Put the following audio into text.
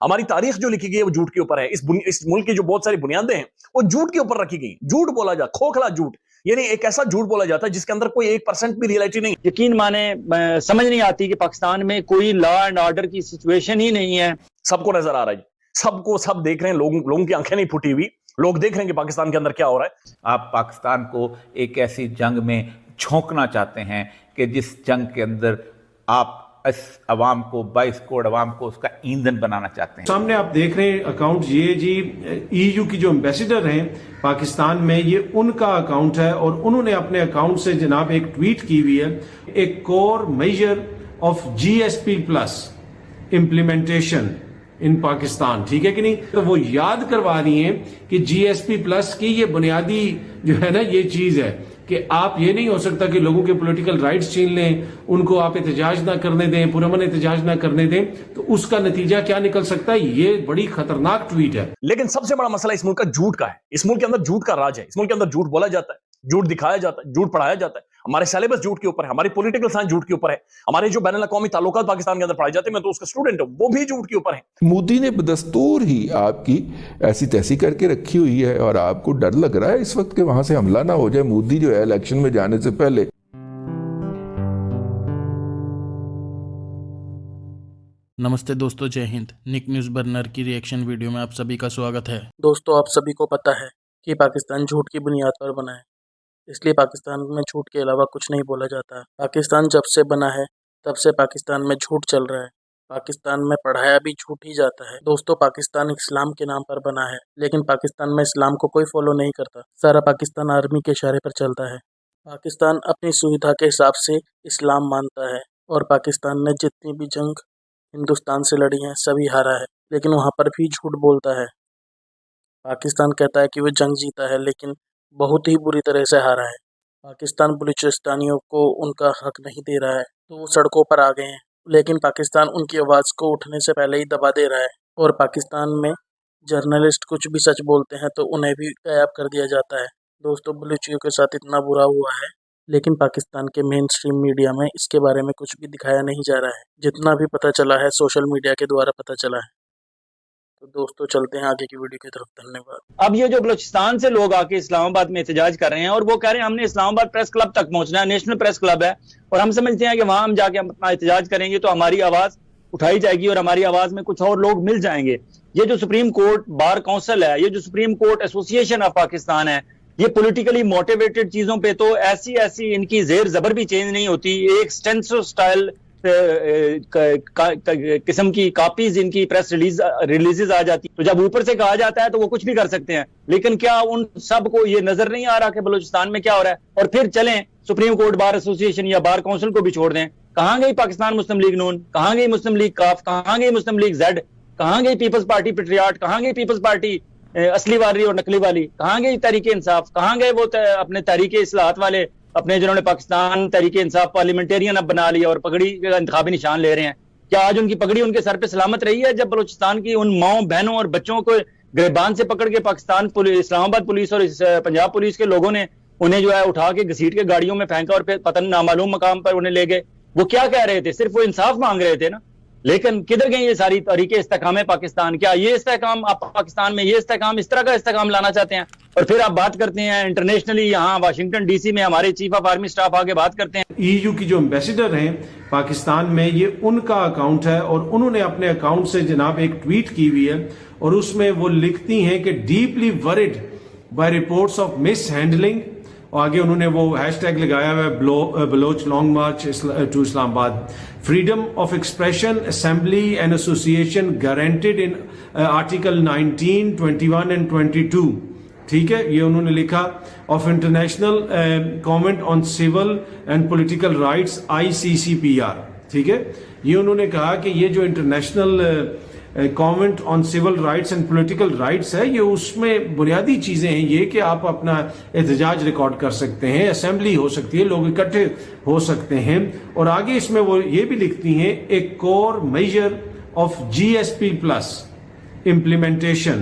ہماری تاریخ جو لکھی گئی ہے وہ جھوٹ کے اوپر ہے. اس ملک کی جو بہت ساری بنیادیں ہیں وہ جھوٹ کے اوپر رکھی گئی. جھوٹ بولا جا, کھوکھلا جھوٹ, یعنی ایک ایسا جھوٹ بولا جاتا ہے جس کے اندر کوئی 1% بھی ریئلٹی نہیں. یقین مانے سمجھ نہیں آتی کہ پاکستان میں کوئی لا اینڈ آرڈر کی سچویشن ہی نہیں ہے. سب کو نظر آ رہا ہے, سب دیکھ رہے ہیں, لوگوں کی آنکھیں نہیں پھٹی ہوئی, لوگ دیکھ رہے ہیں کہ پاکستان کے اندر کیا ہو رہا ہے. آپ پاکستان کو ایک ایسی جنگ میں جھونکنا چاہتے ہیں کہ جس جنگ کے اندر آپ اس عوام کو 22 کروڑ عوام کو اس کا ایندھن بنانا چاہتے ہیں. سامنے آپ دیکھ رہے ہیں اکاؤنٹ, یہ جی ای یو کی جو ایمبیسیڈر ہیں پاکستان میں, یہ ان کا اکاؤنٹ ہے اور انہوں نے اپنے اکاؤنٹ سے جناب ایک ٹویٹ کی ہوئی ہے, ایک کور میجر آف GSP+ امپلیمنٹیشن ان پاکستان. ٹھیک ہے کہ نہیں؟ تو وہ یاد کروا رہی ہیں کہ GSP+ کی یہ بنیادی جو ہے نا یہ چیز ہے کہ آپ یہ نہیں ہو سکتا کہ لوگوں کے پولیٹیکل رائٹس چھین لیں, ان کو آپ احتجاج نہ کرنے دیں, پرامن احتجاج نہ کرنے دیں, تو اس کا نتیجہ کیا نکل سکتا ہے؟ یہ بڑی خطرناک ٹویٹ ہے. لیکن سب سے بڑا مسئلہ اس ملک کا جھوٹ کا ہے. اس ملک کے اندر جھوٹ کا راج ہے. اس ملک کے اندر جھوٹ بولا جاتا ہے, جھوٹ دکھایا جاتا ہے, جھوٹ پڑھایا جاتا ہے. ہمارے سیلیبس جھوٹ کے اوپر ہے, ہماری پولیٹیکل سائنس جھوٹ کے اوپر ہے, ہمارے جو بین الاقوامی تعلقات پاکستان کے اندر پڑھائے جاتے ہیں, میں تو اس کا اسٹوڈنٹ ہوں, وہ بھی جھوٹ کے اوپر ہے. مودی نے بدستور ہی آپ کی ایسی تیسی کر کے رکھی ہوئی ہے اور آپ کو ڈر لگ رہا ہے اس وقت کہ وہاں سے حملہ نہ ہو جائے. مودی جو ہے الیکشن میں جانے سے پہلے. نمستے دوستو, جے ہند. نک نیوز برنر کی ریئیکشن ویڈیو میں آپ سبھی کا سواگت ہے. دوستو, آپ سبھی کو پتہ ہے کہ پاکستان جھوٹ کی بنیاد پر بنا ہے, اس لیے پاکستان میں جھوٹ کے علاوہ کچھ نہیں بولا جاتا. پاکستان جب سے بنا ہے تب سے پاکستان میں جھوٹ چل رہا ہے. پاکستان میں پڑھایا بھی جھوٹ ہی جاتا ہے. دوستو, پاکستان اسلام کے نام پر بنا ہے, لیکن پاکستان میں اسلام کو کوئی فالو نہیں کرتا. سارا پاکستان آرمی کے اشارے پر چلتا ہے. پاکستان اپنی سویدھا کے حساب سے اسلام مانتا ہے, اور پاکستان نے جتنی بھی جنگ ہندوستان سے لڑی ہیں سبھی ہارا ہے, لیکن وہاں پر بھی جھوٹ بولتا ہے. پاکستان کہتا ہے کہ وہ جنگ جیتا ہے, لیکن بہت ہی بری طرح سے ہارا ہے. پاکستان بلوچستانیوں کو ان کا حق نہیں دے رہا ہے, تو وہ سڑکوں پر آ گئے ہیں, لیکن پاکستان ان کی آواز کو اٹھنے سے پہلے ہی دبا دے رہا ہے. اور پاکستان میں جرنلسٹ کچھ بھی سچ بولتے ہیں تو انہیں بھی غائب کر دیا جاتا ہے. دوستو, بلوچیوں کے ساتھ اتنا برا ہوا ہے, لیکن پاکستان کے مین سٹریم میڈیا میں اس کے بارے میں کچھ بھی دکھایا نہیں جا رہا ہے. جتنا بھی پتہ چلا ہے سوشل میڈیا کے دوارا پتہ چلا ہے. تو دوستو, چلتے ہیں آگے کی ویڈیو کی طرف. دھنیہ واد. اب یہ جو بلوچستان سے لوگ آ کے اسلام آباد میں احتجاج کر رہے ہیں اور وہ کہہ رہے ہیں ہم نے اسلام آباد پریس کلب تک پہنچنا ہے, نیشنل پریس کلب ہے, اور ہم سمجھتے ہیں کہ وہاں ہم جا کے اپنا احتجاج کریں گے تو ہماری آواز اٹھائی جائے گی اور ہماری آواز میں کچھ اور لوگ مل جائیں گے. یہ جو سپریم کورٹ بار کونسل ہے, یہ جو supreme court association of Pakistan ہے, یہ پولیٹیکلی موٹیویٹڈ چیزوں پہ تو ایسی ان کی زیر زبر بھی چینج نہیں ہوتی. ایک سٹینسو سٹائل قسم کی کاپیز ان کی پریس ریلیزز آ جاتی, تو جب اوپر سے کہا جاتا ہے تو وہ کچھ بھی کر سکتے ہیں. لیکن کیا ان سب کو یہ نظر نہیں آ رہا کہ بلوچستان میں کیا ہو رہا ہے؟ اور پھر چلیں سپریم کورٹ بار ایسوسیشن یا بار کونسل کو بھی چھوڑ دیں. کہاں گئی پاکستان مسلم لیگ نون, کہاں گئی مسلم لیگ کاف, کہاں گئی مسلم لیگ زیڈ, کہاں گئی پیپلز پارٹی پیٹریاٹ, کہاں گئی پیپلز پارٹی اصلی والی اور نقلی والی, کہاں گئی تحریک انصاف, کہاں گئے وہ اپنے تحریک اصلاحات والے اپنے جنہوں نے پاکستان تحریک انصاف پارلیمنٹیرین اب بنا لیا اور پگڑی کا انتخابی نشان لے رہے ہیں؟ کیا آج ان کی پگڑی ان کے سر پہ سلامت رہی ہے جب بلوچستان کی ان ماؤں بہنوں اور بچوں کو گریبان سے پکڑ کے پاکستان اسلام آباد پولیس اور پنجاب پولیس کے لوگوں نے انہیں جو ہے اٹھا کے گھسیٹ کے گاڑیوں میں پھینکا اور پھر پتہ نامعلوم مقام پر انہیں لے گئے؟ وہ کیا کہہ رہے تھے؟ صرف وہ انصاف مانگ رہے تھے نا. لیکن کدھر گئی یہ ساری تحریک استحکام پاکستان؟ کیا یہ استحکام آپ پاکستان میں یہ استحکام اس طرح کا استحکام لانا چاہتے ہیں؟ اور پھر آپ بات کرتے ہیں انٹرنیشنلی, یہاں واشنگٹن ڈی سی میں ہمارے چیف آف آرمی سٹاف آگے بات کرتے ہیں. ای یو کی جو ایمبیسیڈر ہیں پاکستان میں, یہ ان کا اکاؤنٹ ہے اور انہوں نے اپنے اکاؤنٹ سے جناب ایک ٹویٹ کی ہوئی ہے, اور اس میں وہ لکھتی ہیں کہ deeply word by reports of miss handling, اور آگے انہوں نے وہ ہیش ٹیگ لگایا ہوا ہے بلوچ لانگ مارچ ٹو اسلام آباد. Freedom of expression, assembly and association guaranteed in article 19, 21 and 22. ٹھیک ہے, یہ انہوں نے لکھا. Of international convent on civil and political rights ICCPR. ٹھیک ہے, یہ انہوں نے کہا کہ یہ جو international convent on civil rights and political rights ہے, یہ اس میں بنیادی چیزیں ہیں یہ کہ آپ اپنا احتجاج ریکارڈ کر سکتے ہیں, اسمبلی ہو سکتی ہے, لوگ اکٹھے ہو سکتے ہیں. اور آگے اس میں وہ یہ بھی لکھتی ہیں ایک کور میجر آف GSP+ امپلیمنٹیشن